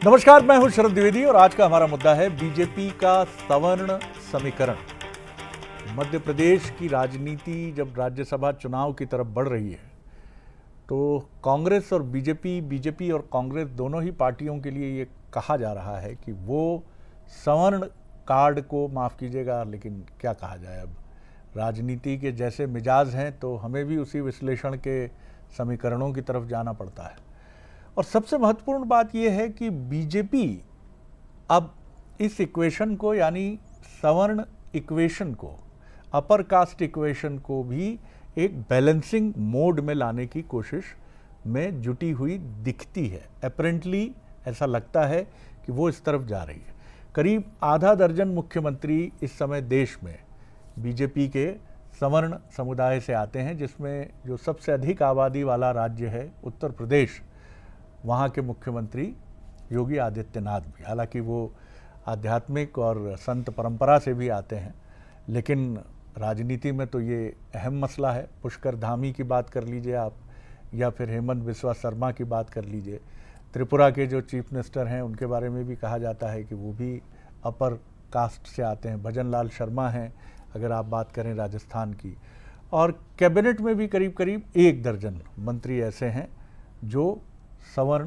नमस्कार, मैं हूं शरद द्विवेदी और आज का हमारा मुद्दा है बीजेपी का सवर्ण समीकरण। मध्य प्रदेश की राजनीति जब राज्यसभा चुनाव की तरफ बढ़ रही है तो कांग्रेस और बीजेपी और कांग्रेस दोनों ही पार्टियों के लिए ये कहा जा रहा है कि वो सवर्ण कार्ड को, माफ़ कीजिएगा लेकिन क्या कहा जाए, अब राजनीति के जैसे मिजाज हैं तो हमें भी उसी विश्लेषण के समीकरणों की तरफ जाना पड़ता है। और सबसे महत्वपूर्ण बात यह है कि बीजेपी अब इस इक्वेशन को, यानी सवर्ण इक्वेशन को, अपर कास्ट इक्वेशन को भी एक बैलेंसिंग मोड में लाने की कोशिश में जुटी हुई दिखती है। अपेरेंटली ऐसा लगता है कि वो इस तरफ जा रही है। करीब आधा दर्जन मुख्यमंत्री इस समय देश में बीजेपी के सवर्ण समुदाय से आते हैं, जिसमें जो सबसे अधिक आबादी वाला राज्य है उत्तर प्रदेश, वहाँ के मुख्यमंत्री योगी आदित्यनाथ भी, हालांकि वो आध्यात्मिक और संत परंपरा से भी आते हैं, लेकिन राजनीति में तो ये अहम मसला है। पुष्कर धामी की बात कर लीजिए आप, या फिर हेमंत बिस्वा शर्मा की बात कर लीजिए। त्रिपुरा के जो चीफ मिनिस्टर हैं उनके बारे में भी कहा जाता है कि वो भी अपर कास्ट से आते हैं। भजन लाल शर्मा हैं अगर आप बात करें राजस्थान की। और कैबिनेट में भी करीब करीब 1 दर्जन मंत्री ऐसे हैं जो सवर्ण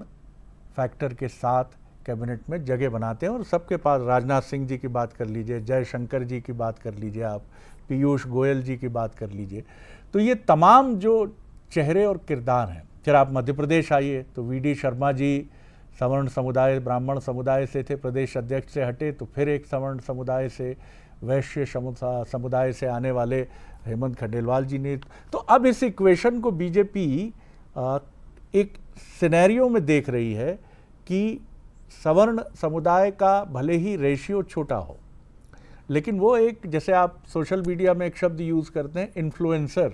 फैक्टर के साथ कैबिनेट में जगह बनाते हैं। और सबके पास, राजनाथ सिंह जी की बात कर लीजिए, जयशंकर जी की बात कर लीजिए आप, पीयूष गोयल जी की बात कर लीजिए, तो ये तमाम जो चेहरे और किरदार हैं। फिर आप मध्य प्रदेश आइए तो वीडी शर्मा जी सवर्ण समुदाय, ब्राह्मण समुदाय से थे, प्रदेश अध्यक्ष से हटे तो फिर एक सवर्ण समुदाय से, वैश्य समुदाय से आने वाले हेमंत खंडेलवाल जी ने। तो अब इस इक्वेशन को बीजेपी एक सिनेरियो में देख रही है कि सवर्ण समुदाय का भले ही रेशियो छोटा हो, लेकिन वो एक, जैसे आप सोशल मीडिया में एक शब्द यूज़ करते हैं, इन्फ्लुएंसर,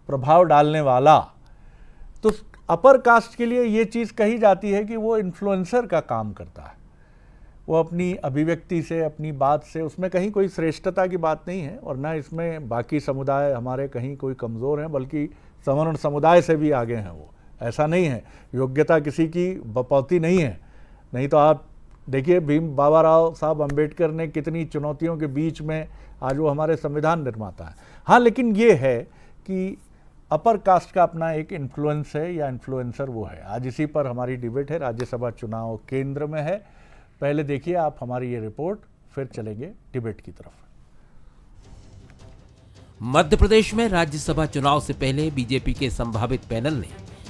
प्रभाव डालने वाला। तो अपर कास्ट के लिए ये चीज़ कही जाती है कि वो इन्फ्लुएंसर का काम करता है। वो अपनी अभिव्यक्ति से, अपनी बात से, उसमें कहीं कोई श्रेष्ठता की बात नहीं है और ना इसमें बाकी समुदाय हमारे कहीं कोई कमज़ोर हैं, बल्कि सवर्ण समुदाय से भी आगे हैं। वो ऐसा नहीं है, योग्यता किसी की बपौती नहीं है। नहीं तो आप देखिए भीम बाबा राव साहब अम्बेडकर ने कितनी चुनौतियों के बीच में आज वो हमारे संविधान निर्माता हैं। हाँ, लेकिन ये है कि अपर कास्ट का अपना एक इन्फ्लुएंस है या इन्फ्लुएंसर वो है। आज इसी पर हमारी डिबेट है। राज्यसभा चुनाव केंद्र में है। पहले देखिए आप हमारी ये रिपोर्ट, फिर चलेंगे डिबेट की तरफ। मध्य प्रदेश में राज्यसभा चुनाव से पहले बीजेपी के संभावित पैनल ने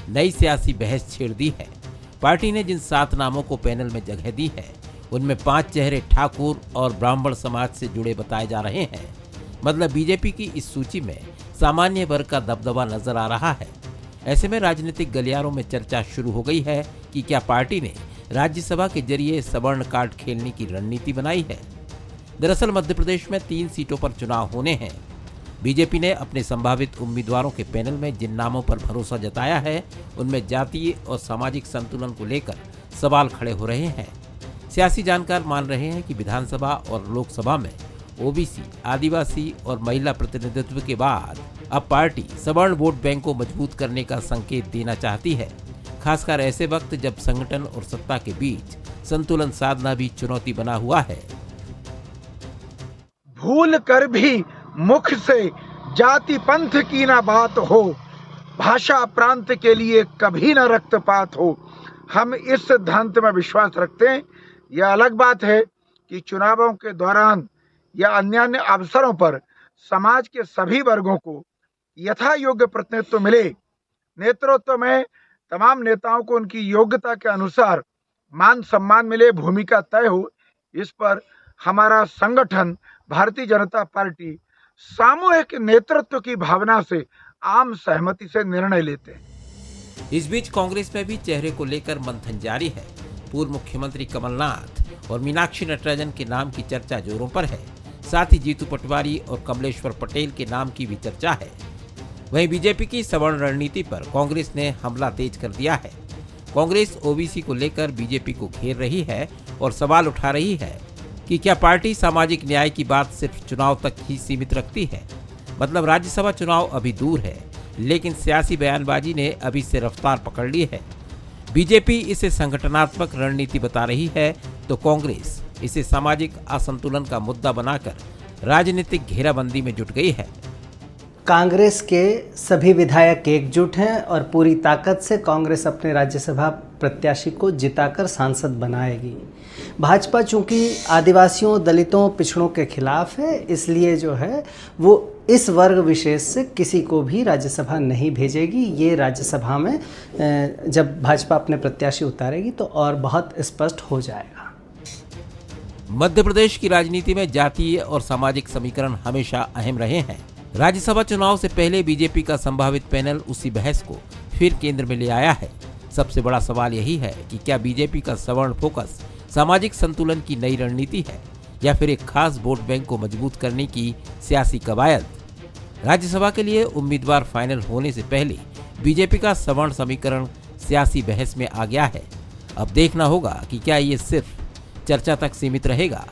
नई सियासी बहस छेड़ दी है। पार्टी ने जिन 7 नामों को पैनल में जगह दी है, उनमें 5 चेहरे ठाकुर और ब्राह्मण समाज से जुड़े बताए जा रहे हैं। मतलब बीजेपी की इस सूची में सामान्य वर्ग का दबदबा नजर आ रहा है। ऐसे में राजनीतिक गलियारों में चर्चा शुरू हो गई है कि क्या पार्टी ने राज्यसभा के जरिए सवर्ण कार्ड खेलने की रणनीति बनाई है। दरअसल मध्य प्रदेश में 3 सीटों पर चुनाव होने हैं। बीजेपी ने अपने संभावित उम्मीदवारों के पैनल में जिन नामों पर भरोसा जताया है, उनमें जातीय और सामाजिक संतुलन को लेकर सवाल खड़े हो रहे हैं। सियासी जानकार मान रहे हैं कि विधानसभा और लोकसभा में ओबीसी, आदिवासी और महिला प्रतिनिधित्व के बाद अब पार्टी सवर्ण वोट बैंक को मजबूत करने का संकेत देना चाहती है, खासकर ऐसे वक्त जब संगठन और सत्ता के बीच संतुलन साधना भी चुनौती बना हुआ है। भूल कर भी मुख से जाति पंथ की ना बात हो, भाषा प्रांत के लिए कभी ना रक्तपात हो। हम इस सिद्धांत में विश्वास रखते हैं। यह अलग बात है कि चुनावों के दौरान या अन्य अवसरों पर समाज के सभी वर्गों को यथा योग्य प्रतिनिधित्व मिले। नेतृत्व में तमाम नेताओं को उनकी योग्यता के अनुसार मान सम्मान मिले, भूमिका तय हो। इस पर हमारा संगठन भारतीय जनता पार्टी सामूहिक नेतृत्व की भावना से आम सहमति से निर्णय लेते हैं। इस बीच कांग्रेस में भी चेहरे को लेकर मंथन जारी है। पूर्व मुख्यमंत्री कमलनाथ और मीनाक्षी नटराजन के नाम की चर्चा जोरों पर है। साथ ही जीतू पटवारी और कमलेश्वर पटेल के नाम की भी चर्चा है। वहीं बीजेपी की सवर्ण रणनीति पर कांग्रेस ने हमला तेज कर दिया है। कांग्रेस ओबीसी को लेकर बीजेपी को घेर रही है और सवाल उठा रही है कि क्या पार्टी सामाजिक न्याय की बात सिर्फ चुनाव तक ही सीमित रखती है। मतलब राज्यसभा चुनाव अभी दूर है, लेकिन सियासी बयानबाजी ने अभी से रफ्तार पकड़ ली है। बीजेपी इसे संगठनात्मक रणनीति बता रही है तो कांग्रेस इसे सामाजिक असंतुलन का मुद्दा बनाकर राजनीतिक घेराबंदी में जुट गई है। कांग्रेस के सभी विधायक एकजुट हैं और पूरी ताकत से कांग्रेस अपने राज्यसभा प्रत्याशी को जिताकर सांसद बनाएगी। भाजपा चूंकि आदिवासियों, दलितों, पिछड़ों के खिलाफ है, इसलिए जो है वो इस वर्ग विशेष से किसी को भी राज्यसभा नहीं भेजेगी। ये राज्यसभा में जब भाजपा अपने प्रत्याशी उतारेगी तो और बहुत स्पष्ट हो जाएगा। मध्य प्रदेश की राजनीति में जातीय और सामाजिक समीकरण हमेशा अहम रहे हैं। राज्यसभा चुनाव से पहले बीजेपी का संभावित पैनल उसी बहस को फिर केंद्र में ले आया है। सबसे बड़ा सवाल यही है कि क्या बीजेपी का सवर्ण फोकस सामाजिक संतुलन की नई रणनीति है या फिर एक खास वोट बैंक को मजबूत करने की सियासी कवायद। राज्यसभा के लिए उम्मीदवार फाइनल होने से पहले बीजेपी का सवर्ण समीकरण सियासी बहस में आ गया है। अब देखना होगा कि क्या ये सिर्फ चर्चा तक सीमित रहेगा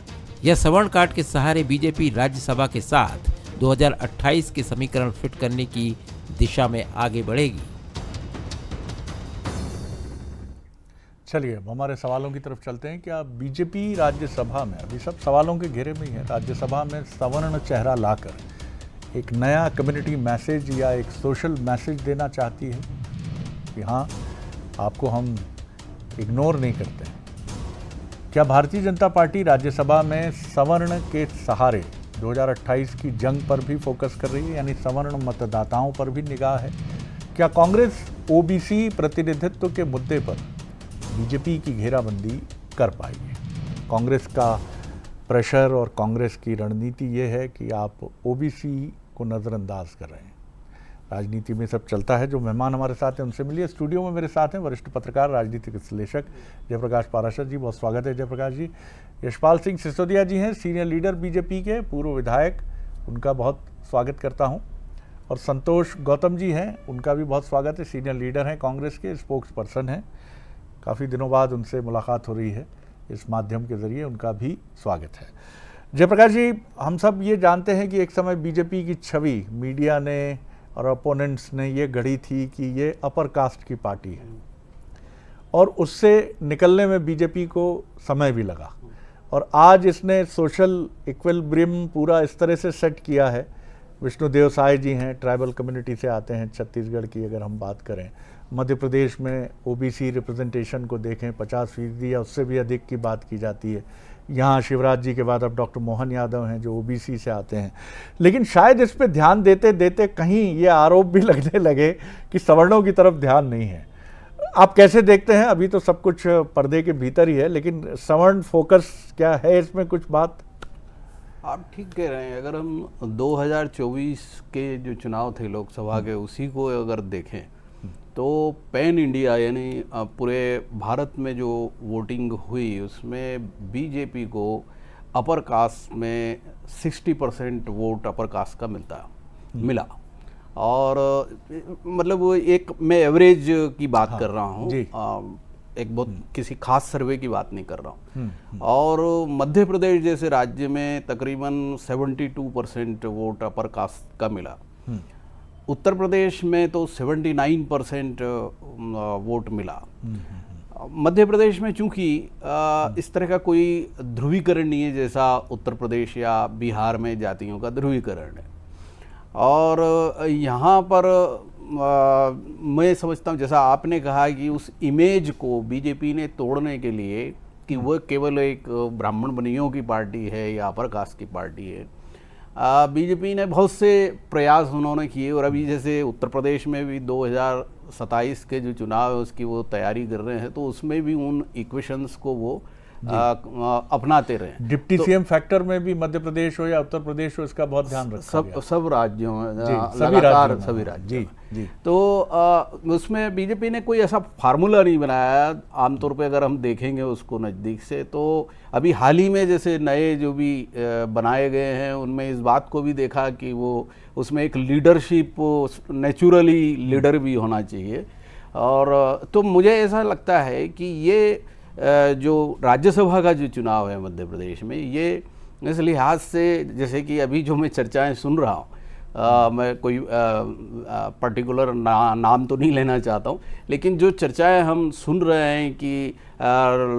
या सवर्ण कार्ड के सहारे बीजेपी राज्यसभा के साथ 2028 के समीकरण फिट करने की दिशा में आगे बढ़ेगी। चलिए अब हमारे सवालों की तरफ चलते हैं। क्या बीजेपी राज्यसभा में, अभी सब सवालों के घेरे में ही है, राज्यसभा में सवर्ण चेहरा लाकर एक नया कम्युनिटी मैसेज या एक सोशल मैसेज देना चाहती है कि हाँ, आपको हम इग्नोर नहीं करते हैं? क्या भारतीय जनता पार्टी राज्यसभा में सवर्ण के सहारे 2028 की जंग पर भी फोकस कर रही है, यानी सवर्ण मतदाताओं पर भी निगाह है? क्या कांग्रेस ओबीसी प्रतिनिधित्व के मुद्दे पर बीजेपी की घेराबंदी कर पाएगी? कांग्रेस का प्रेशर और कांग्रेस की रणनीति ये है कि आप ओबीसी को नज़रअंदाज कर रहे हैं। राजनीति में सब चलता है। जो मेहमान हमारे साथ हैं उनसे मिलिए। स्टूडियो में मेरे साथ हैं वरिष्ठ पत्रकार, राजनीतिक विश्लेषक जयप्रकाश पाराशर जी। बहुत स्वागत है जयप्रकाश जी। यशपाल सिंह सिसोदिया जी हैं, सीनियर लीडर बीजेपी के, पूर्व विधायक, उनका बहुत स्वागत करता हूं। और संतोष गौतम जी हैं, उनका भी बहुत स्वागत है, सीनियर लीडर हैं कांग्रेस के, स्पोक्स पर्सन हैं। काफ़ी दिनों बाद उनसे मुलाकात हो रही है इस माध्यम के ज़रिए, उनका भी स्वागत है। जयप्रकाश जी, हम सब ये जानते हैं कि एक समय बीजेपी की छवि मीडिया ने और अपोनेंट्स ने ये गढ़ी थी कि ये अपर कास्ट की पार्टी है, और उससे निकलने में बीजेपी को समय भी लगा। और आज इसने सोशल इक्विलिब्रियम पूरा इस तरह से सेट किया है। विष्णुदेव साय जी हैं, ट्राइबल कम्युनिटी से आते हैं, छत्तीसगढ़ की अगर हम बात करें। मध्य प्रदेश में ओबीसी रिप्रेजेंटेशन को देखें, 50% या उससे भी अधिक की बात की जाती है। यहाँ शिवराज जी के बाद अब डॉक्टर मोहन यादव हैं जो ओबीसी से आते हैं। लेकिन शायद इस पे ध्यान देते देते कहीं ये आरोप भी लगने लगे कि सवर्णों की तरफ ध्यान नहीं है। आप कैसे देखते हैं? अभी तो सब कुछ पर्दे के भीतर ही है, लेकिन सवर्ण फोकस क्या है इसमें कुछ बात? आप ठीक कह रहे हैं। अगर हम 2024 के जो चुनाव थे लोकसभा के, उसी को अगर देखें तो पैन इंडिया यानी पूरे भारत में जो वोटिंग हुई उसमें बीजेपी को अपर कास्ट में 60% वोट अपर कास्ट का मिला। और मतलब वो एक, मैं एवरेज की बात कर रहा हूँ, एक बहुत किसी खास सर्वे की बात नहीं कर रहा हूँ। और मध्य प्रदेश जैसे राज्य में तकरीबन 72% वोट अपर कास्ट का मिला। उत्तर प्रदेश में तो 79% वोट मिला। मध्य प्रदेश में चूंकि इस तरह का कोई ध्रुवीकरण नहीं है जैसा उत्तर प्रदेश या बिहार में जातियों का ध्रुवीकरण है। और यहाँ पर मैं समझता हूँ, जैसा आपने कहा कि उस इमेज को बीजेपी ने तोड़ने के लिए कि वह केवल एक ब्राह्मण बनियों की पार्टी है या अपर कास्ट की पार्टी है, बीजेपी ने बहुत से प्रयास उन्होंने किए। और अभी जैसे उत्तर प्रदेश में भी 2027 के जो चुनाव है उसकी वो तैयारी कर रहे हैं, तो उसमें भी उन इक्वेशंस को वो अपनाते रहे। डिप्टी सीएम फैक्टर में भी मध्य प्रदेश हो या उत्तर प्रदेश हो, इसका बहुत ध्यान रखा गया। सब राज्यों में, लगातार सभी राज्यों में। जी। तो उसमें बीजेपी ने कोई ऐसा फार्मूला नहीं बनाया। आमतौर पे अगर हम देखेंगे उसको नज़दीक से, तो अभी हाल ही में जैसे नए जो भी बनाए गए हैं उनमें इस बात को भी देखा कि वो उसमें एक लीडरशिप, नेचुरली लीडर भी होना चाहिए। और तो मुझे ऐसा लगता है कि ये जो राज्यसभा का जो चुनाव है मध्य प्रदेश में, ये इस लिहाज से, जैसे कि अभी जो मैं चर्चाएं सुन रहा हूँ, मैं कोई पर्टिकुलर नाम तो नहीं लेना चाहता हूँ, लेकिन जो चर्चाएं हम सुन रहे हैं कि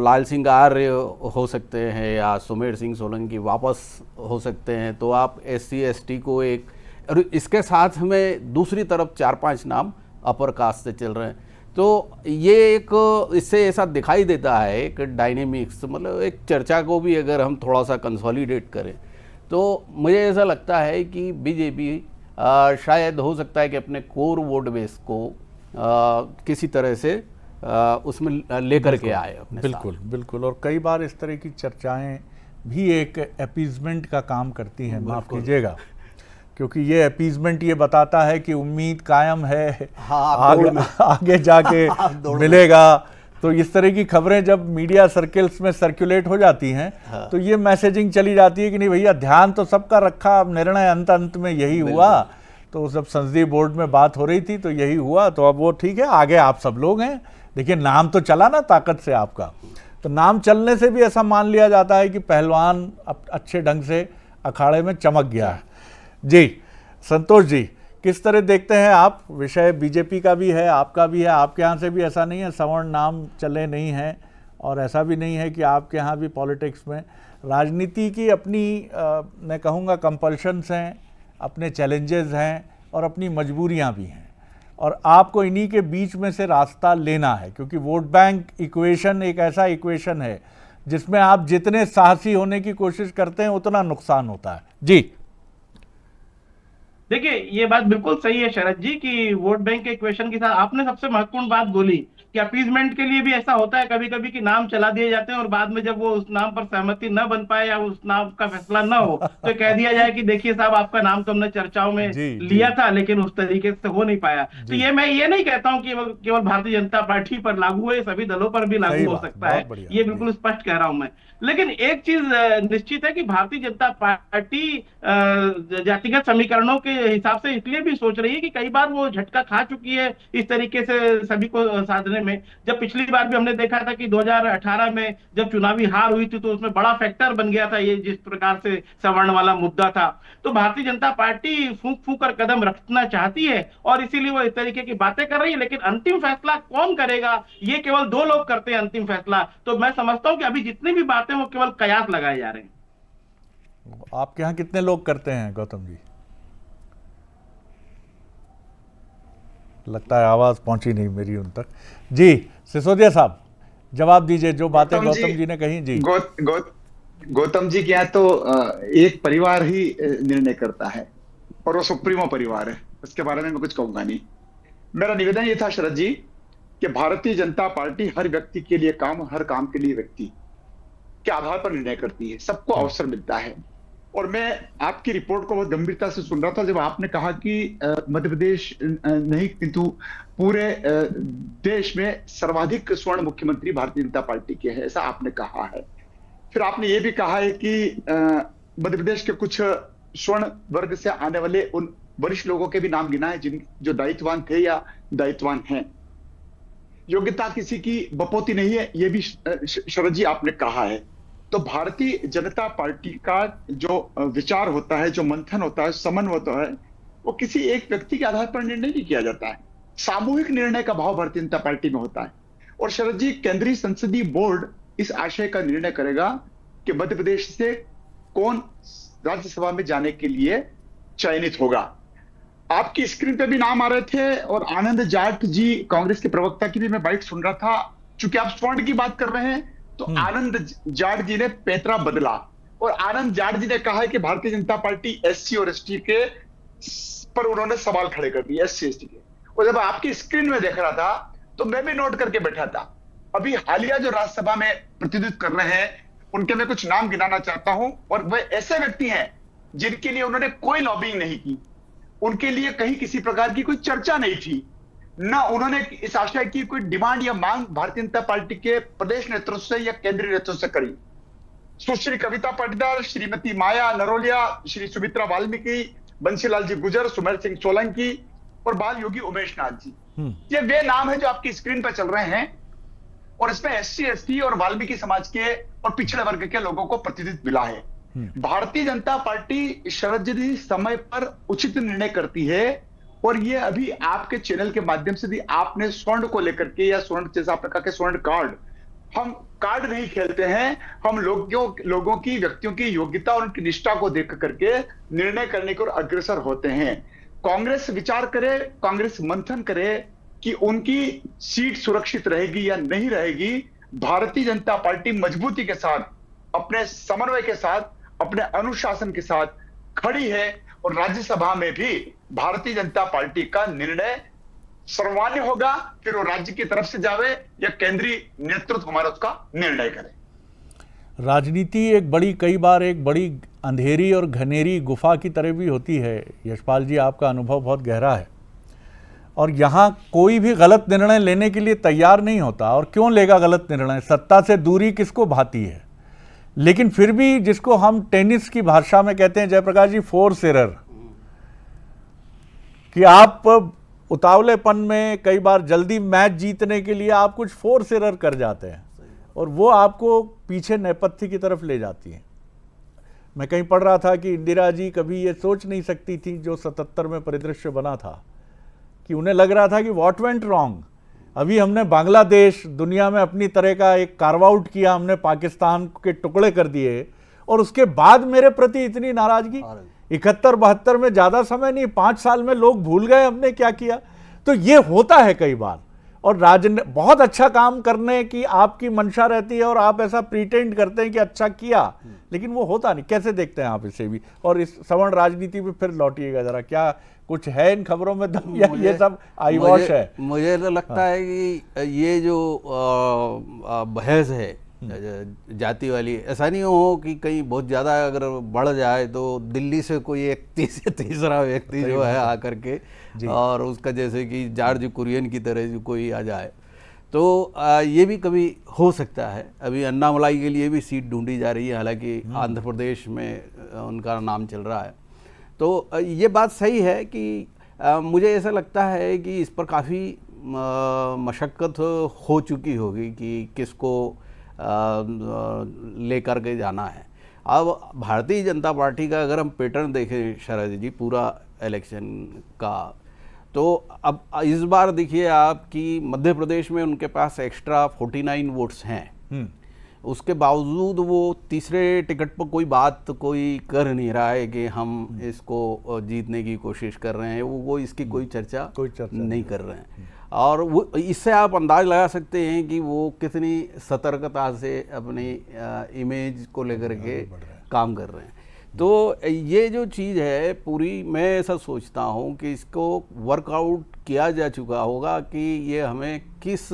लाल सिंह आर्य हो सकते हैं या सुमेर सिंह सोलंकी वापस हो सकते हैं, तो आप SC ST को एक, और इसके साथ में दूसरी तरफ 4-5 नाम अपर कास्ट से चल रहे हैं, तो ये एक, इससे ऐसा दिखाई देता है एक डायनेमिक्स, मतलब एक चर्चा को भी अगर हम थोड़ा सा कंसोलिडेट करें तो मुझे ऐसा लगता है कि बीजेपी शायद हो सकता है कि अपने कोर वोट बेस को किसी तरह से उसमें लेकर के आए अपने बिल्कुल बिल्कुल। और कई बार इस तरह की चर्चाएं भी एक अपीजमेंट का काम करती हैं, माफ़ कीजिएगा, क्योंकि ये अपीजमेंट ये बताता है कि उम्मीद कायम है, आगे जाके मिलेगा। तो इस तरह की खबरें जब मीडिया सर्कल्स में सर्कुलेट हो जाती हैं तो ये मैसेजिंग चली जाती है कि नहीं भैया, ध्यान तो सबका रखा, अब निर्णय अंत में यही हुआ। तो जब संसदीय बोर्ड में बात हो रही थी तो यही हुआ, तो अब वो ठीक है, आगे आप सब लोग हैं। देखिए नाम तो चला ना ताकत से आपका, तो नाम चलने से भी ऐसा मान लिया जाता है कि पहलवान अच्छे ढंग से अखाड़े में चमक गया है। जी संतोष जी, किस तरह देखते हैं आप? विषय बीजेपी का भी है, आपका भी है, आपके यहाँ से भी ऐसा नहीं है सवर्ण नाम चले नहीं हैं, और ऐसा भी नहीं है कि आपके यहाँ भी पॉलिटिक्स में राजनीति की अपनी मैं कहूँगा कंपल्शंस हैं, अपने चैलेंजेस हैं और अपनी मजबूरियाँ भी हैं, और आपको इन्हीं के बीच में से रास्ता लेना है, क्योंकि वोट बैंक इक्वेशन एक ऐसा इक्वेशन है जिसमें आप जितने साहसी होने की कोशिश करते हैं उतना नुकसान होता है। जी देखिए, ये बात बिल्कुल सही है शरद जी कि वोट बैंक के इक्वेशन के साथ आपने सबसे महत्वपूर्ण बात बोली कि अपीजमेंट के लिए भी ऐसा होता है कभी कभी कि नाम चला दिए जाते हैं और बाद में जब वो उस नाम पर सहमति न बन पाए या उस नाम का फैसला न हो तो कह दिया जाए कि देखिए साहब, आपका नाम तो हमने चर्चाओं में लिया था लेकिन उस तरीके से हो नहीं पाया। तो ये मैं ये नहीं कहता हूँ कि केवल भारतीय जनता पार्टी पर लागू है, सभी दलों पर भी लागू हो सकता है, ये बिल्कुल स्पष्ट कह रहा हूं मैं। लेकिन एक चीज निश्चित है कि भारतीय जनता पार्टी जातिगत समीकरणों के हिसाब से इसलिए भी सोच रही है कि कई बार वो झटका खा चुकी है इस तरीके से सभी को साधने में। जब पिछली बार भी हमने देखा था कि 2018 में जब चुनावी हार हुई थी तो उसमें बड़ा फैक्टर बन गया था ये जिस प्रकार से सवर्ण वाला मुद्दा था। तो भारतीय जनता पार्टी फूंक फूंक कर कदम रखना चाहती है और इसीलिए वो इस तरीके की बातें कर रही है, लेकिन अंतिम फैसला कौन करेगा ये केवल 2 लोग करते हैं अंतिम फैसला। तो मैं समझता हूं कि अभी जितनी भी बातें वो केवल कयास लगाए जा रहे हैं। आपके यहाँ कितने लोग करते हैं गौतम जी? लगता है आवाज पहुंची नहीं मेरी उन तक। जी सिसोदिया साहब, जवाब दीजिए जो बातें गौतम जी ने कही। जी गौतम जी के यहाँ तो एक परिवार ही निर्णय करता है और वो सुप्रीमो परिवार है, उसके बारे में मैं कुछ कहूंगा नहीं। मेरा निवेदन ये था शरद जी कि भारतीय जनता पार्टी हर व्यक्ति के लिए काम, हर काम के लिए व्यक्ति के आधार पर निर्णय करती है, सबको अवसर मिलता है। और मैं आपकी रिपोर्ट को बहुत गंभीरता से सुन रहा था जब आपने कहा कि मध्य प्रदेश नहीं किंतु पूरे देश में सर्वाधिक स्वर्ण मुख्यमंत्री भारतीय जनता पार्टी के हैं, ऐसा आपने कहा है। फिर आपने ये भी कहा है कि मध्य प्रदेश के कुछ स्वर्ण वर्ग से आने वाले उन वरिष्ठ लोगों के भी नाम गिना है जिन जो दायित्ववान थे या दायित्ववान हैं। योग्यता किसी की बपोती नहीं है, ये भी शरद जी आपने कहा है। तो भारतीय जनता पार्टी का जो विचार होता है, जो मंथन होता है, समन्वय होता है, वो किसी एक व्यक्ति के आधार पर निर्णय नहीं किया जाता है, सामूहिक निर्णय का भाव भारतीय जनता पार्टी में होता है। और शरद जी, केंद्रीय संसदीय बोर्ड इस आशय का निर्णय करेगा कि मध्य प्रदेश से कौन राज्यसभा में जाने के लिए चयनित होगा। आपकी स्क्रीन पे भी नाम आ रहे थे और आनंद जाट जी कांग्रेस के प्रवक्ता की भी मैं बाइट सुन रहा था। चूंकि आप स्वर्ण की बात कर रहे हैं तो आनंद जाट जी ने पैतरा बदला और आनंद जाट जी ने कहा है कि भारतीय जनता पार्टी SC और ST के पर उन्होंने सवाल खड़े कर दिए, SC ST के। और जब आपकी स्क्रीन में देख रहा था तो मैं भी नोट करके बैठा था। अभी हालिया जो राज्यसभा में प्रतिनिधित्व कर रहे हैं उनके मैं कुछ नाम गिनाना चाहता हूं, और वे ऐसे व्यक्ति हैं जिनके लिए उन्होंने कोई लॉबिंग नहीं की, उनके लिए कहीं किसी प्रकार की कोई चर्चा नहीं थी, ना उन्होंने इस आशय की कोई डिमांड या मांग भारतीय जनता पार्टी के प्रदेश नेतृत्व से या केंद्रीय नेतृत्व से करी। सुश्री कविता पाटीदार, श्रीमती माया नरोलिया, श्री सुमित्रा वाल्मीकि, बंसीलाल जी गुजर, सुमेर सिंह सोलंकी और बाल योगी उमेश नाथ जी, ये वे नाम है जो आपकी स्क्रीन पर चल रहे हैं। और इसमें SC ST और वाल्मीकि समाज के और पिछड़े वर्ग के लोगों को प्रतिनिधित्व मिला है। भारतीय जनता पार्टी शरद जी समय पर उचित निर्णय करती है। और ये अभी आपके चैनल के माध्यम से भी आपने स्वर्ण को लेकर के, या स्वर्ण जैसा आपने कहा कि स्वर्ण कार्ड, हम कार्ड नहीं खेलते हैं, हम लोगों की, व्यक्तियों की योग्यता और उनकी निष्ठा को देख करके निर्णय करने की ओर अग्रसर होते हैं। कांग्रेस विचार करे, कांग्रेस मंथन करे कि उनकी सीट सुरक्षित रहेगी या नहीं रहेगी। भारतीय जनता पार्टी मजबूती के साथ, अपने समन्वय के साथ, अपने अनुशासन के साथ खड़ी है, और राज्यसभा में भी भारतीय जनता पार्टी का निर्णय सर्वमान्य होगा, फिर वो राज्य की तरफ से जावे या केंद्रीय नेतृत्व हमारा उसका निर्णय करे। राजनीति कई बार एक बड़ी अंधेरी और घनेरी गुफा की तरह भी होती है। यशपाल जी, आपका अनुभव बहुत गहरा है, और यहाँ कोई भी गलत निर्णय लेने के लिए तैयार नहीं होता। और क्यों लेगा गलत निर्णय? सत्ता से दूरी किसको भाती है? लेकिन फिर भी जिसको हम टेनिस की भाषा में कहते हैं, जयप्रकाश जी, फोर्स एरर, कि आप उतावलेपन में कई बार जल्दी मैच जीतने के लिए आप कुछ फोर्स एरर कर जाते हैं, और वो आपको पीछे नेपथ्य की तरफ ले जाती है। मैं कहीं पढ़ रहा था कि इंदिरा जी कभी ये सोच नहीं सकती थी, जो 77 में परिदृश्य बना था, कि उन्हें लग रहा था कि व्हाट वेंट रॉन्ग। अभी हमने बांग्लादेश दुनिया में अपनी तरह का एक कार्व आउट किया, हमने पाकिस्तान के टुकड़े कर दिए, और उसके बाद मेरे प्रति इतनी नाराजगी। 71-72 में ज़्यादा समय नहीं, 5 साल में लोग भूल गए हमने क्या किया। तो ये होता है कई बार, और बहुत अच्छा काम करने की आपकी मंशा रहती है, और आप ऐसा प्रिटेंड करते हैं कि अच्छा किया, लेकिन वो होता नहीं। कैसे देखते हैं आप इसे भी? और इस सवर्ण राजनीति पे फिर लौटिएगा जरा, क्या कुछ है इन खबरों में दम, या ये सब आईवॉश है? मुझे तो लगता है कि ये जो बहस है जाति वाली, ऐसा नहीं हो कि कहीं बहुत ज़्यादा अगर बढ़ जाए तो दिल्ली से कोई एक तीसरा व्यक्ति जो है आकर के, और उसका जैसे कि जॉर्ज कुरियन की तरह जो कोई आ जाए, तो ये भी कभी हो सकता है। अभी अन्नामलाई के लिए भी सीट ढूंढी जा रही है, हालांकि आंध्र प्रदेश में उनका नाम चल रहा है। तो ये बात सही है कि मुझे ऐसा लगता है कि इस पर काफ़ी मशक्क़त हो चुकी होगी कि किसको लेकर के जाना है। अब भारतीय जनता पार्टी का अगर हम पैटर्न देखें शरद जी, पूरा इलेक्शन का, तो अब इस बार देखिए आप कि मध्य प्रदेश में उनके पास एक्स्ट्रा 49 वोट्स हैं, उसके बावजूद वो तीसरे टिकट पर कोई कर नहीं रहा है कि हम इसको जीतने की कोशिश कर रहे हैं। वो इसकी कोई चर्चा नहीं कर रहे हैं, और वो इससे आप अंदाज लगा सकते हैं कि वो कितनी सतर्कता से अपनी इमेज को लेकर के काम कर रहे हैं। तो ये जो चीज़ है पूरी, मैं ऐसा सोचता हूँ कि इसको वर्कआउट किया जा चुका होगा कि ये हमें किस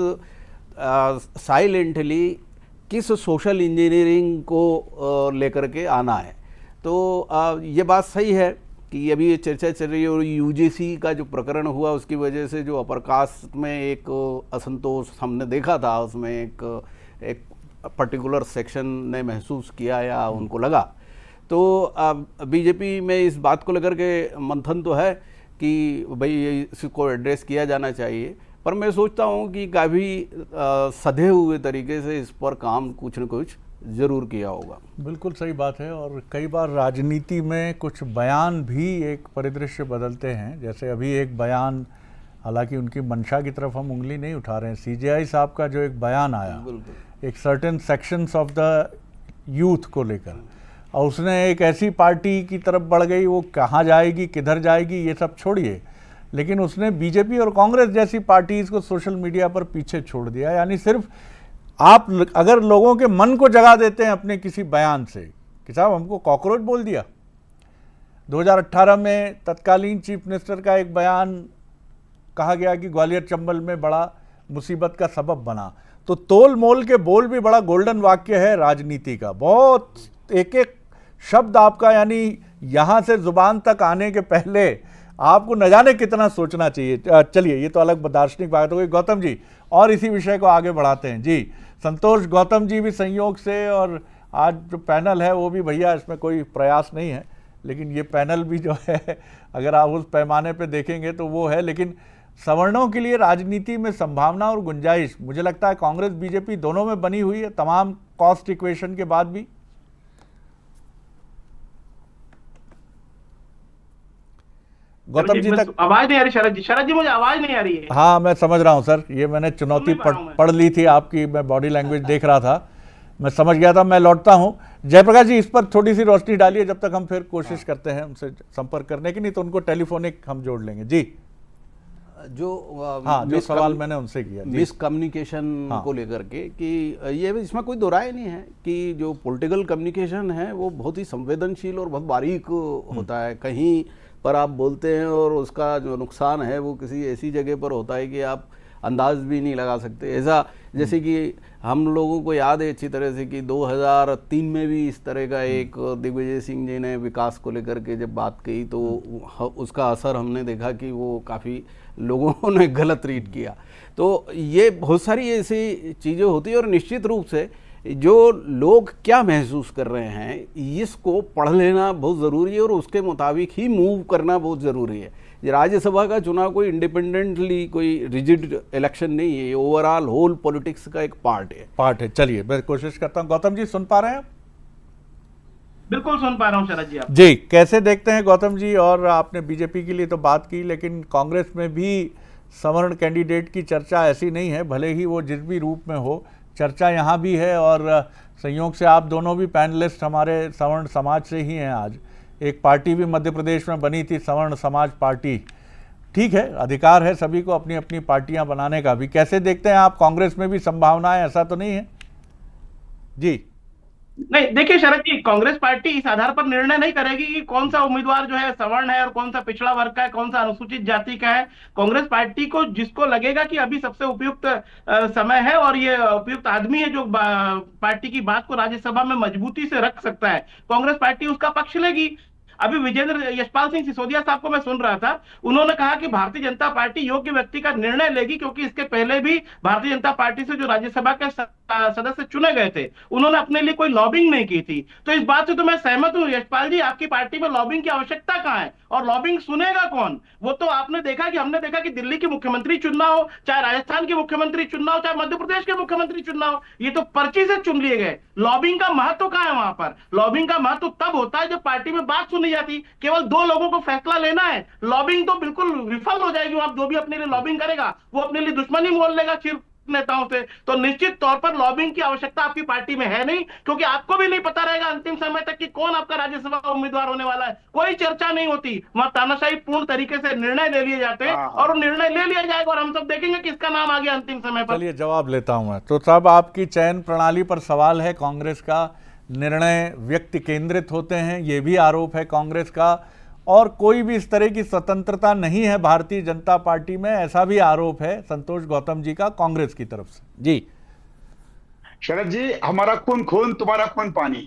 साइलेंटली किस सोशल इंजीनियरिंग को लेकर के आना है। तो ये बात सही है कि अभी ये चर्चा चल रही है, और यूजीसी का जो प्रकरण हुआ उसकी वजह से जो अपर कास्ट में एक असंतोष हमने देखा था, उसमें एक पर्टिकुलर सेक्शन ने महसूस किया या उनको लगा। तो बीजेपी में इस बात को लेकर के मंथन तो है कि भाई इसको एड्रेस किया जाना चाहिए, पर मैं सोचता हूँ कि काफ़ी सधे हुए तरीके से इस पर काम कुछ न कुछ ज़रूर किया होगा। बिल्कुल सही बात है, और कई बार राजनीति में कुछ बयान भी एक परिदृश्य बदलते हैं। जैसे अभी एक बयान, हालांकि उनकी मंशा की तरफ हम उंगली नहीं उठा रहे हैं, सीजेआई साहब का जो एक बयान आया एक certain sections of the youth को लेकर, और उसने एक ऐसी पार्टी की तरफ बढ़ गई, वो कहाँ जाएगी किधर जाएगी ये सब छोड़िए, लेकिन उसने बीजेपी और कांग्रेस जैसी पार्टीज को सोशल मीडिया पर पीछे छोड़ दिया। यानी सिर्फ आप अगर लोगों के मन को जगा देते हैं अपने किसी बयान से कि साहब हमको कॉकरोच बोल दिया। 2018 में तत्कालीन चीफ मिनिस्टर का एक बयान कहा गया कि ग्वालियर चंबल में बड़ा मुसीबत का सबब बना। तो तोल मोल के बोल भी बड़ा गोल्डन वाक्य है राजनीति का, बहुत एक एक शब्द आपका, यानी यहाँ से जुबान तक आने के पहले आपको न जाने कितना सोचना चाहिए। चलिए, ये तो अलग दार्शनिक बात हो गई। गौतम जी, और इसी विषय को आगे बढ़ाते हैं। जी संतोष, गौतम जी भी संयोग से, और आज जो पैनल है वो भी, भैया इसमें कोई प्रयास नहीं है, लेकिन ये पैनल भी जो है अगर आप उस पैमाने पे देखेंगे तो वो है। लेकिन सवर्णों के लिए राजनीति में संभावना और गुंजाइश मुझे लगता है कांग्रेस बीजेपी दोनों में बनी हुई है, तमाम कॉस्ट इक्वेशन के बाद भी। गौतम जी तक आवाज नहीं आ रही शरद जी मुझे आवाज नहीं आ रही है। हाँ, मैं समझ रहा हूँ सर, ये मैंने चुनौती पढ़ ली थी आपकी, मैं बॉडी लैंग्वेज देख रहा था, मैं समझ गया था। मैं लौटता हूँ जयप्रकाश जी, इस पर थोड़ी सी रोशनी डालिए, जब तक हम फिर कोशिश करते हैं उनसे संपर्क करने की, नहीं तो उनको टेलीफोनिक हम जोड़ लेंगे जी। जो सवाल मैंने उनसे किया मिसकम्युनिकेशन को लेकर के, कि ये इसमें कोई दो राय नहीं है कि जो पॉलिटिकल कम्युनिकेशन है वो बहुत ही संवेदनशील और बहुत बारीक होता है। कहीं पर आप बोलते हैं और उसका जो नुकसान है वो किसी ऐसी जगह पर होता है कि आप अंदाज भी नहीं लगा सकते। ऐसा जैसे कि हम लोगों को याद है अच्छी तरह से कि 2003 में भी इस तरह का एक दिग्विजय सिंह जी ने विकास को लेकर के जब बात कही तो उसका असर हमने देखा कि वो काफ़ी लोगों ने गलत रीड किया। तो ये बहुत सारी ऐसी चीज़ें होती है और निश्चित रूप से जो लोग क्या महसूस कर रहे हैं इसको पढ़ लेना बहुत ज़रूरी है और उसके मुताबिक ही मूव करना बहुत ज़रूरी है। राज्यसभा का चुनाव कोई इंडिपेंडेंटली कोई रिजिड इलेक्शन नहीं है, ये ओवरऑल होल पॉलिटिक्स का एक पार्ट है। चलिए मैं कोशिश करता हूँ। गौतम जी सुन पा रहे हैं? बिल्कुल सुन पा रहा हूँ शरद जी। आप जी कैसे देखते हैं गौतम जी? और आपने बीजेपी के लिए तो बात की, लेकिन कांग्रेस में भी सवर्ण कैंडिडेट की चर्चा ऐसी नहीं है, भले ही वो जिस भी रूप में हो, चर्चा यहाँ भी है। और संयोग से आप दोनों भी पैनलिस्ट हमारे सवर्ण समाज से ही हैं। आज एक पार्टी भी मध्य प्रदेश में बनी थी, सवर्ण समाज पार्टी। ठीक है, अधिकार है सभी को अपनी अपनी पार्टियां बनाने का भी। कैसे देखते हैं आप, कांग्रेस में भी संभावनाएं, ऐसा तो नहीं है जी? नहीं, देखिए शरद जी, कांग्रेस पार्टी इस आधार पर निर्णय नहीं करेगी कि कौन सा उम्मीदवार जो है सवर्ण है और कौन सा पिछड़ा वर्ग का है, कौन सा अनुसूचित जाति का है। कांग्रेस पार्टी को जिसको लगेगा कि अभी सबसे उपयुक्त समय है और ये उपयुक्त आदमी है जो पार्टी की बात को राज्यसभा में मजबूती से रख सकता है, कांग्रेस पार्टी उसका पक्ष लेगी। अभी विजेंद्र यशपाल सिंह सिसोदिया साहब को मैं सुन रहा था, उन्होंने कहा कि भारतीय जनता पार्टी योग्य व्यक्ति का निर्णय लेगी, क्योंकि इसके पहले भी भारतीय जनता पार्टी से जो राज्यसभा के सदस्य चुने गए थे उन्होंने अपने लिए कोई लॉबिंग नहीं की थी। तो इस बात से तो मैं सहमत हूं यशपाल जी, आपकी पार्टी में लॉबिंग की आवश्यकता कहां है और लॉबिंग सुनेगा कौन? वो तो आपने देखा कि हमने देखा कि दिल्ली के मुख्यमंत्री चुनना हो, चाहे राजस्थान के मुख्यमंत्री चुनना हो, चाहे मध्य प्रदेश के मुख्यमंत्री चुनना हो, ये तो पर्ची से चुन लिए गए। लॉबिंग का महत्व कहां है वहां पर? लॉबिंग का महत्व तब होता है जब पार्टी में बात सुनी जाती, केवल दो लोगों को फैसला लेना है, लॉबिंग तो बिल्कुल विफल हो जाएगी। आप जो भी अपने लिए लॉबिंग करेगा वो अपने लिए दुश्मनी मोल लेगा शीर्ष नेताओं से। तो निश्चित तौर पर लॉबिंग की आवश्यकता आपकी पार्टी में है नहीं, क्योंकि आपको भी नहीं पता रहेगा अंतिम समय तक कि कौन आपका राज्यसभा उम्मीदवार होने वाला है। कोई चर्चा नहीं होती, वहां तानाशाही पूर्ण तरीके से निर्णय ले लिए जाते हैं और निर्णय ले लिया जाएगा और हम सब देखेंगे किसका नाम आ गया अंतिम समय पर। चलिए जवाब लेता हूं मैं। तो साहब, आपकी चयन प्रणाली पर सवाल है, कांग्रेस का निर्णय व्यक्ति केंद्रित होते हैं, ये भी आरोप है कांग्रेस का, और कोई भी इस तरह की स्वतंत्रता नहीं है भारतीय जनता पार्टी में, ऐसा भी आरोप है संतोष गौतम जी का कांग्रेस की तरफ से। जी शरद जी, हमारा खून खून, तुम्हारा खून पानी।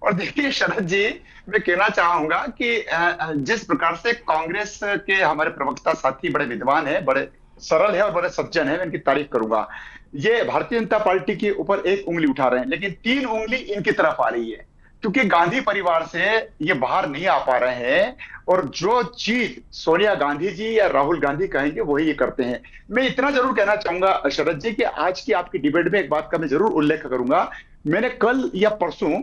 और देखिए शरद जी, मैं कहना चाहूंगा कि जिस प्रकार से कांग्रेस के हमारे प्रवक्ता साथी बड़े विद्वान है, बड़े सरल है और बड़े सज्जन है, मैं इनकी तारीफ करूंगा। ये भारतीय जनता पार्टी के ऊपर एक उंगली उठा रहे हैं, लेकिन तीन उंगली इनकी तरफ आ रही है, क्योंकि गांधी परिवार से ये बाहर नहीं आ पा रहे हैं और जो चीज सोनिया गांधी जी या राहुल गांधी कहेंगे वही ये करते हैं। मैं इतना जरूर कहना चाहूंगा शरद जी कि आज की आपकी डिबेट में एक बात का मैं जरूर उल्लेख करूंगा। मैंने कल या परसों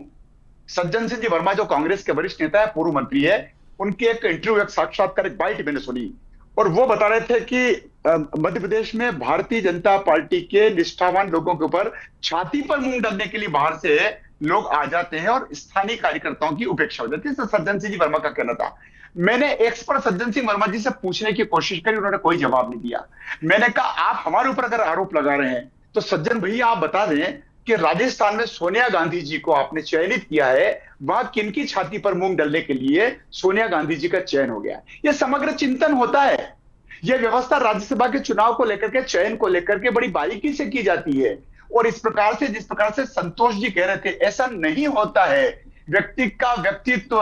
सज्जन सिंह जी वर्मा, जो कांग्रेस के वरिष्ठ नेता है, पूर्व मंत्री है, उनके एक इंटरव्यू, एक साक्षात्कार, एक बाइट मैंने सुनी, और वो बता रहे थे कि मध्य प्रदेश में भारतीय जनता पार्टी के निष्ठावान लोगों के ऊपर छाती पर मूंग डालने के लिए बाहर से लोग आ जाते हैं और स्थानीय कार्यकर्ताओं की उपेक्षा हो जाती है। सज्जन सिंह जी वर्मा का कहना था। मैंने एक्सपर्ट सज्जन सिंह वर्मा जी से पूछने की कोशिश करी, उन्होंने कोई जवाब नहीं दिया। मैंने कहा आप हमारे ऊपर अगर आरोप लगा रहे हैं तो सज्जन भैया आप बता दें कि राजस्थान में सोनिया गांधी जी को आपने चयनित किया है, वहां किनकी छाती पर मूंग डालने के लिए सोनिया गांधी जी का चयन हो गया? यह समग्र चिंतन होता है। यह व्यवस्था राज्यसभा के चुनाव को लेकर के, चयन को लेकर के बड़ी बारीकी से की जाती है। और इस प्रकार से, जिस प्रकार से संतोष जी कह रहे थे, ऐसा नहीं होता है। व्यक्ति का व्यक्तित्व,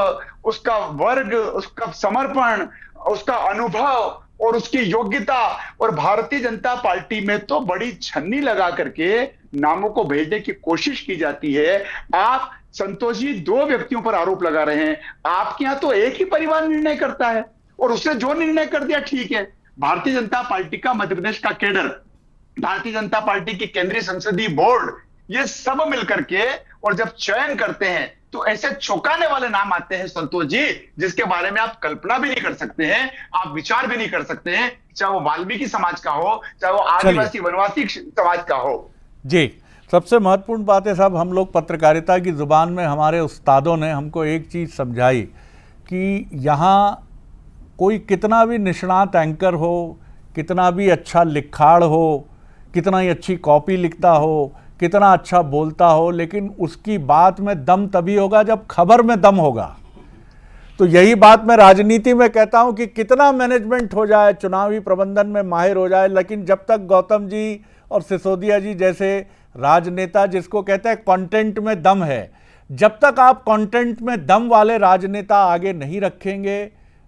उसका वर्ग, उसका समर्पण, उसका अनुभव और उसकी योग्यता, और भारतीय जनता पार्टी में तो बड़ी छन्नी लगा करके नामों को भेजने की कोशिश की जाती है। आप संतोष जी दो व्यक्तियों पर आरोप लगा रहे हैं। आपके यहां तो एक ही परिवार निर्णय करता है और उसने जो निर्णय कर दिया ठीक है। भारतीय जनता पार्टी का मध्य प्रदेश का कैडर, भारतीय जनता पार्टी की केंद्रीय संसदीय बोर्ड, ये सब मिलकर के और जब चयन करते हैं तो ऐसे चौंकाने वाले नाम आते हैं संतोष जी, जिसके बारे में आप कल्पना भी नहीं कर सकते हैं, आप विचार भी नहीं कर सकते हैं, चाहे वो वाल्मीकि समाज का हो, चाहे वो आदिवासी वनवासी समाज का हो। जी, सबसे महत्वपूर्ण बात है साहब, हम लोग पत्रकारिता की जुबान में, हमारे उस्तादों ने हमको एक चीज़ समझाई कि यहाँ कोई कितना भी निष्णात एंकर हो, कितना भी अच्छा लिखाड़ हो, कितना ही अच्छी कॉपी लिखता हो, कितना अच्छा बोलता हो, लेकिन उसकी बात में दम तभी होगा जब खबर में दम होगा। तो यही बात मैं राजनीति में कहता हूं कि कितना मैनेजमेंट हो जाए, चुनावी प्रबंधन में माहिर हो जाए, लेकिन जब तक गौतम जी और सिसोदिया जी जैसे राजनेता, जिसको कहते हैं कंटेंट में दम है, जब तक आप कंटेंट में दम वाले राजनेता आगे नहीं रखेंगे,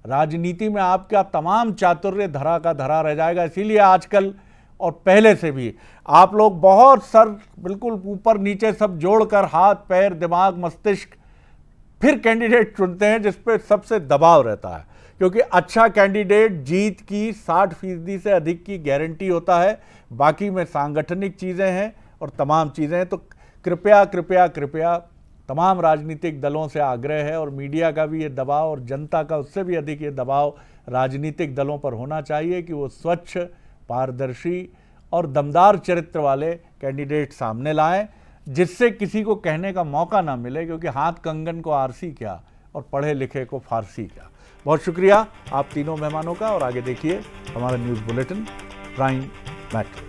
राजनीति में आपका तमाम चातुर्य धरा का धरा रह जाएगा। इसीलिए आजकल और पहले से भी आप लोग बहुत सर बिल्कुल ऊपर नीचे सब जोड़कर, हाथ पैर दिमाग मस्तिष्क, फिर कैंडिडेट चुनते हैं जिस पे सबसे दबाव रहता है, क्योंकि अच्छा कैंडिडेट जीत की 60% से अधिक की गारंटी होता है। बाकी में सांगठनिक चीज़ें हैं और तमाम चीज़ें हैं। तो कृपया कृपया कृपया तमाम राजनीतिक दलों से आग्रह है, और मीडिया का भी ये दबाव और जनता का उससे भी अधिक ये दबाव राजनीतिक दलों पर होना चाहिए कि वो स्वच्छ, पारदर्शी और दमदार चरित्र वाले कैंडिडेट सामने लाएं, जिससे किसी को कहने का मौका ना मिले, क्योंकि हाथ कंगन को आरसी क्या और पढ़े लिखे को फारसी क्या। बहुत शुक्रिया आप तीनों मेहमानों का, और आगे देखिए हमारा न्यूज़ बुलेटिन प्राइम मैटर।